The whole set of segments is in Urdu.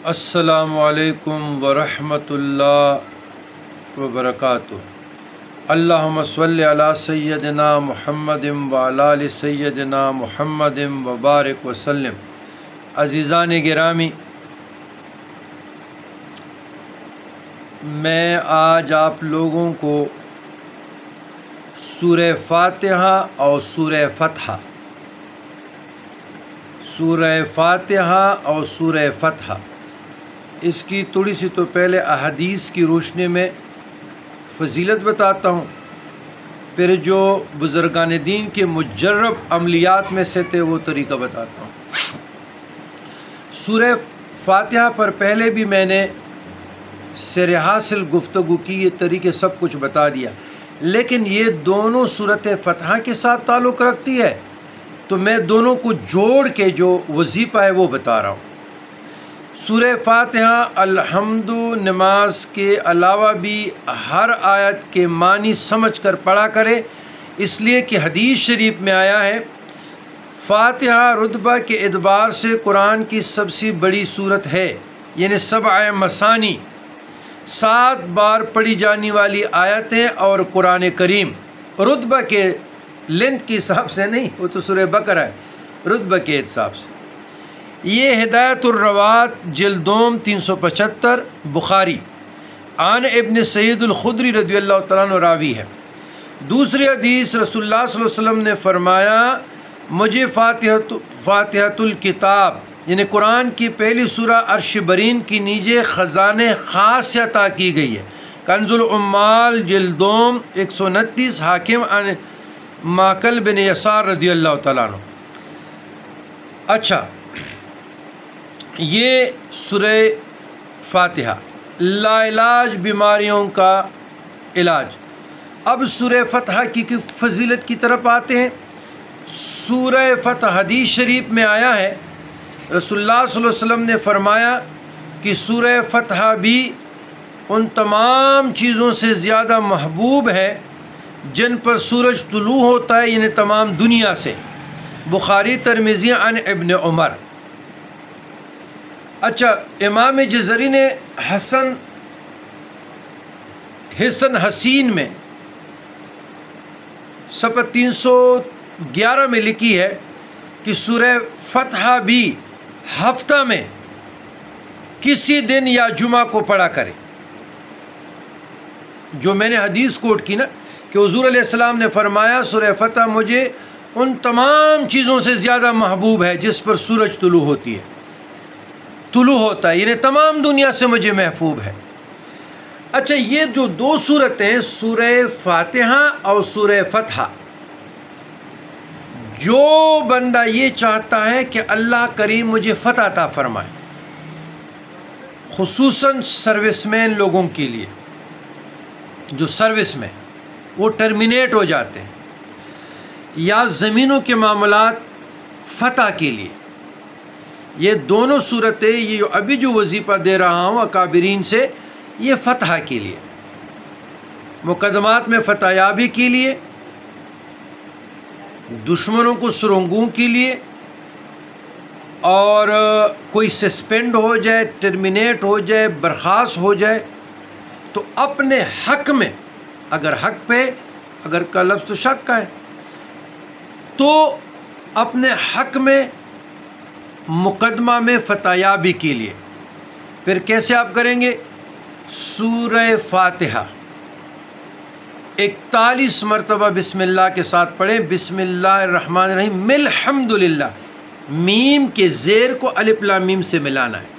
السلام علیکم ورحمۃ اللہ وبرکاتہ۔ اللہم صلی علی سیدنا محمد وعلی آل سیدنا محمد وبارک وسلم۔ عزیزان گرامی، میں آج آپ لوگوں کو سورہ فاتحہ اور سورہ فتح اس کی تھوڑی سی تو پہلے احادیث کی روشنی میں فضیلت بتاتا ہوں، پھر جو بزرگان دین کے مجرب عملیات میں سے تھے وہ طریقہ بتاتا ہوں۔ سورہ فاتحہ پر پہلے بھی میں نے سر حاصل گفتگو کی، یہ طریقے سب کچھ بتا دیا، لیکن یہ دونوں سورت فتح کے ساتھ تعلق رکھتی ہے، تو میں دونوں کو جوڑ کے جو وظیفہ ہے وہ بتا رہا ہوں۔ سورہ فاتحہ الحمد نماز کے علاوہ بھی ہر آیت کے معنی سمجھ کر پڑھا کرے، اس لیے کہ حدیث شریف میں آیا ہے فاتحہ رتبہ کے اعتبار سے قرآن کی سب سے بڑی سورت ہے، یعنی 7 مثانی 7 بار پڑھی جانے والی آیتیں، اور قرآن کریم رتبہ کے لینتھ کے حساب سے نہیں، وہ تو سورہ بقرہ ہے، رتبہ کے حساب سے۔ یہ ہدایت الروات جلدوم 375 بخاری عن ابن سعید الخدری رضی اللہ تعالیٰ عنہ راوی ہے۔ دوسری حدیث رسول اللہ صلی اللہ علیہ وسلم نے فرمایا مجھے فاتحۃ الکتاب یعنی قرآن کی پہلی سورہ عرش برین کی نیچے خزانے خاص سے عطا کی گئی ہے۔ کنز العمال جلدوم 129 حاکم عن ماکل بن یسار رضی اللہ تعالیٰ عنہ۔ اچھا، یہ سورہ فاتحہ لا علاج بیماریوں کا علاج۔ اب سورہ فتح کی فضیلت کی طرف آتے ہیں۔ سورہ فتح حدیث شریف میں آیا ہے رسول اللہ صلی اللہ علیہ وسلم نے فرمایا کہ سورہ فتح بھی ان تمام چیزوں سے زیادہ محبوب ہے جن پر سورج طلوع ہوتا ہے، یعنی تمام دنیا سے۔ بخاری ترمذی عن ابن عمر۔ اچھا، امام جزری نے حسن حسین میں صفحہ 311 میں لکھی ہے کہ سورہ فتح بھی ہفتہ میں کسی دن یا جمعہ کو پڑھا کرے۔ جو میں نے حدیث کوٹ کی نا کہ حضور علیہ السلام نے فرمایا سورہ فتح مجھے ان تمام چیزوں سے زیادہ محبوب ہے جس پر سورج طلوع ہوتا ہے، یعنی تمام دنیا سے مجھے محبوب ہے۔ اچھا، یہ جو 2 سورتیں سورہ فاتحہ اور سورہ فتح، جو بندہ یہ چاہتا ہے کہ اللہ کریم مجھے فتح عطا فرمائے، خصوصاً سروس مین لوگوں کے لیے جو سروس میں وہ ٹرمینیٹ ہو جاتے ہیں، یا زمینوں کے معاملات فتح کے لیے، یہ دونوں صورتیں، یہ جو ابھی جو وظیفہ دے رہا ہوں اکابرین سے، یہ فتح کے لیے، مقدمات میں فتح یابی کے لیے، دشمنوں کو سرنگوں کے لیے، اور کوئی سسپینڈ ہو جائے، ٹرمینیٹ ہو جائے، برخاست ہو جائے، تو اپنے حق میں اگر حق پہ، اگر کا لفظ تو شک کا ہے، تو اپنے حق میں مقدمہ میں فتح یابی کے لیے پھر کیسے آپ کریں گے؟ سورہ فاتحہ 41 مرتبہ بسم اللہ کے ساتھ پڑھیں۔ بسم اللہ الرحمن الرحیم، الحمدللہ، میم کے زیر کو الف لام میم سے ملانا ہے،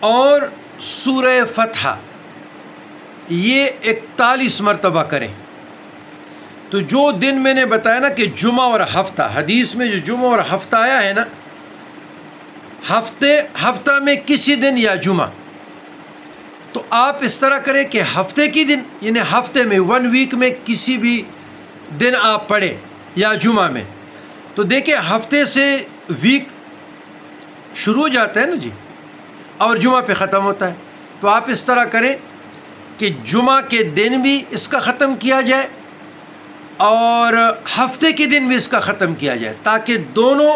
اور سورہ فتح یہ 41 مرتبہ کریں۔ تو جو دن میں نے بتایا نا کہ جمعہ اور ہفتہ، حدیث میں جو جمعہ اور ہفتہ آیا ہے نا، ہفتہ میں کسی دن یا جمعہ، تو آپ اس طرح کریں کہ ہفتے کی دن، یعنی ہفتے میں 1 ویک میں کسی بھی دن آپ پڑھیں یا جمعہ میں، تو دیکھیں ہفتے سے ویک شروع ہو جاتا ہے نا جی، اور جمعہ پہ ختم ہوتا ہے، تو آپ اس طرح کریں کہ جمعہ کے دن بھی اس کا ختم کیا جائے اور ہفتے کے دن بھی اس کا ختم کیا جائے، تاکہ دونوں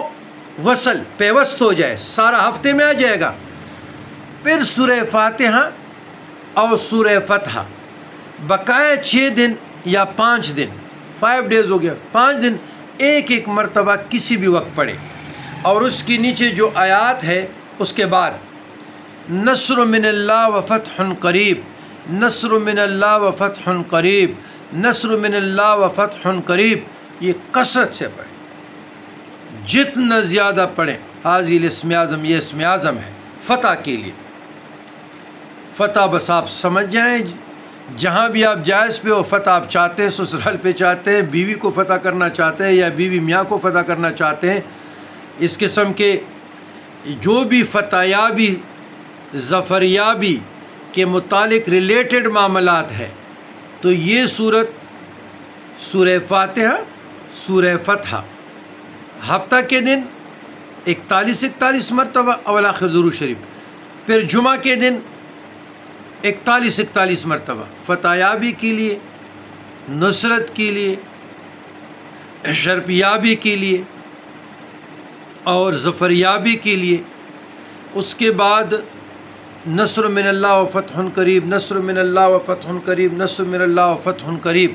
وصل پیوست ہو جائے، سارا ہفتے میں آ جائے گا۔ پھر سورہ فاتحہ اور سورہ فتح بقایا 6 دن یا 5 دن، 5 days ہو گیا، 5 دن ایک مرتبہ کسی بھی وقت پڑھے۔ اور اس کی نیچے جو آیات ہے اس کے بعد نصر من اللہ و فتح قریب، نصر من اللہ و فتح قریب، نصر من اللہ و فتح قریب، یہ کثرت سے پڑھیں، جتنا زیادہ پڑھیں۔ حاضی الاسم اعظم، یہ اسم اعظم ہے فتح کے لیے۔ فتح بس آپ سمجھ جائیں، جہاں بھی آپ جائز پہ ہو، فتح آپ چاہتے ہیں، سسرال پہ چاہتے ہیں، بیوی کو فتح کرنا چاہتے ہیں یا بیوی میاں کو فتح کرنا چاہتے ہیں، اس قسم کے جو بھی فتح یابی ظفر یابی کے متعلق ریلیٹڈ معاملات ہے، تو یہ صورت سورہ فاتحہ، سورہ فتح ہفتہ کے دن 41 مرتبہ اول آخر درود شریف، پھر جمعہ کے دن 41 مرتبہ فتح یابی کے لیے، نصرت کے لیے، شرف یابی کے لیے اور ظفر یابی کے لیے۔ اس کے بعد نصر من اللہ و فتح قریب، نصر من اللہ و فتح قریب، نصر من اللہ و فتح قریب،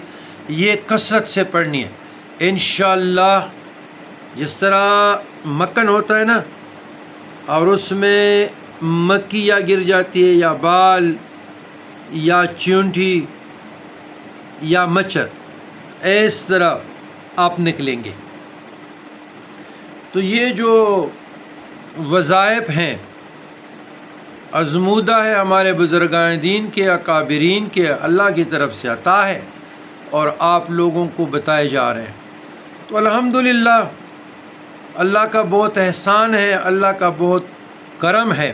یہ کثرت سے پڑھنی ہے انشاءاللہ۔ جس طرح مکن ہوتا ہے نا، اور اس میں مکھی یا گر جاتی ہے یا بال یا چونٹی یا مچھر، اس طرح آپ نکلیں گے۔ تو یہ جو وظائف ہیں ازمودہ ہے ہمارے بزرگان دین کے، اکابرین کے، اللہ کی طرف سے عطا ہے اور آپ لوگوں کو بتائے جا رہے ہیں۔ تو الحمدللہ اللہ کا بہت احسان ہے، اللہ کا بہت کرم ہے۔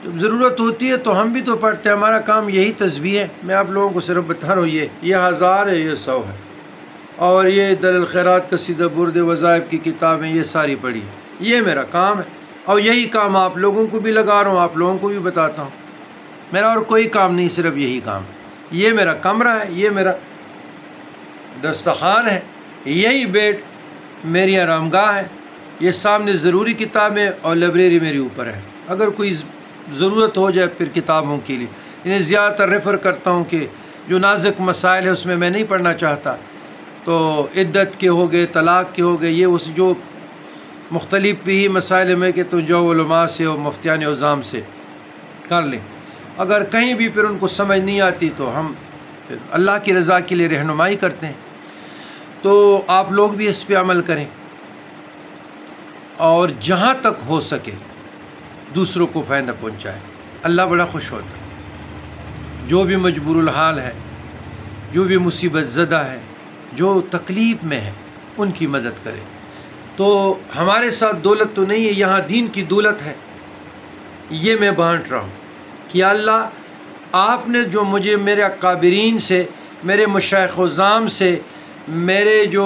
جب ضرورت ہوتی ہے تو ہم بھی تو پڑھتے ہیں، ہمارا کام یہی تسبیح ہے۔ میں آپ لوگوں کو صرف بتا رہا ہوں، یہ 1000 ہے، یہ 100 ہے، اور یہ در الخیرات قصیدہ برد وظائف کی کتابیں یہ ساری پڑھی، یہ میرا کام ہے، اور یہی کام آپ لوگوں کو بھی لگا رہا ہوں، آپ لوگوں کو بھی بتاتا ہوں۔ میرا اور کوئی کام نہیں، صرف یہی کام ہے۔ یہ میرا کمرہ ہے، یہ میرا دسترخوان ہے، یہی بیڈ میری آرام گاہ ہے، یہ سامنے ضروری کتابیں اور لائبریری میری اوپر ہے۔ اگر کوئی ضرورت ہو جائے پھر کتابوں کے لیے، انہیں زیادہ تر ریفر کرتا ہوں کہ جو نازک مسائل ہے اس میں نہیں پڑھنا چاہتا، تو عدت کے ہو گئے، طلاق کے ہو گئے، یہ اس جو مختلف بھی مسائل میں کہ تو جو علماء سے اور مفتیان عظام سے کر لیں۔ اگر کہیں بھی پھر ان کو سمجھ نہیں آتی تو ہم پھر اللہ کی رضا کے لیے رہنمائی کرتے ہیں۔ تو آپ لوگ بھی اس پہ عمل کریں اور جہاں تک ہو سکے دوسروں کو فائدہ پہنچائیں، اللہ بڑا خوش ہوتا ہے۔ جو بھی مجبور الحال ہے، جو بھی مصیبت زدہ ہے، جو تکلیف میں ہے، ان کی مدد کریں۔ تو ہمارے ساتھ دولت تو نہیں ہے، یہاں دین کی دولت ہے، یہ میں بانٹ رہا ہوں کہ اللہ آپ نے جو مجھے میرے اکابرین سے، میرے مشائخ عظام سے، میرے جو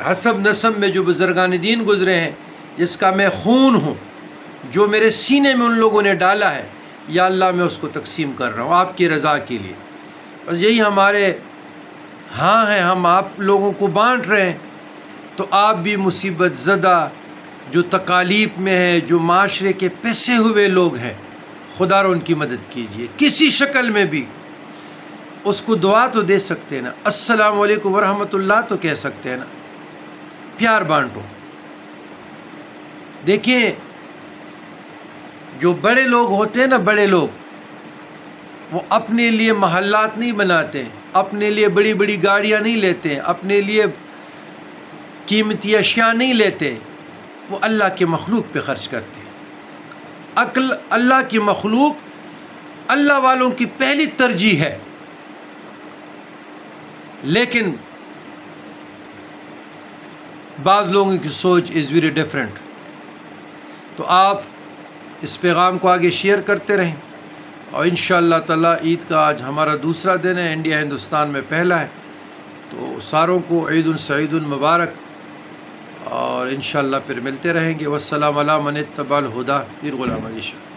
حسب نسب میں جو بزرگان دین گزرے ہیں، جس کا میں خون ہوں، جو میرے سینے میں ان لوگوں نے ڈالا ہے، یا اللہ میں اس کو تقسیم کر رہا ہوں آپ کی رضا کے لیے۔ بس یہی ہمارے ہاں ہیں، ہم آپ لوگوں کو بانٹ رہے ہیں۔ تو آپ بھی مصیبت زدہ جو تکالیف میں ہے، جو معاشرے کے پسے ہوئے لوگ ہیں، خدا رو ان کی مدد کیجئے کسی شکل میں بھی۔ اس کو دعا تو دے سکتے ہیں نا، السلام علیکم ورحمۃ اللہ تو کہہ سکتے ہیں نا، پیار بانٹو۔ دیکھیں جو بڑے لوگ ہوتے ہیں نا، بڑے لوگ، وہ اپنے لیے محلات نہیں بناتے، اپنے لیے بڑی بڑی گاڑیاں نہیں لیتے، اپنے لیے قیمتی اشیاء نہیں لیتے، وہ اللہ کے مخلوق پہ خرچ کرتے ہیں۔ عقل اللہ کی مخلوق اللہ والوں کی پہلی ترجیح ہے، لیکن بعض لوگوں کی سوچ از ویری ڈیفرنٹ۔ تو آپ اس پیغام کو آگے شیئر کرتے رہیں، اور انشاءاللہ تعالی عید کا آج ہمارا دوسرا دن ہے، انڈیا ہندوستان میں پہلا ہے، تو ساروں کو عید سعید مبارک، اور انشاءاللہ پھر ملتے رہیں گے۔ والسلام علی من اتبع الہدی، پیر غلام علی شاہ۔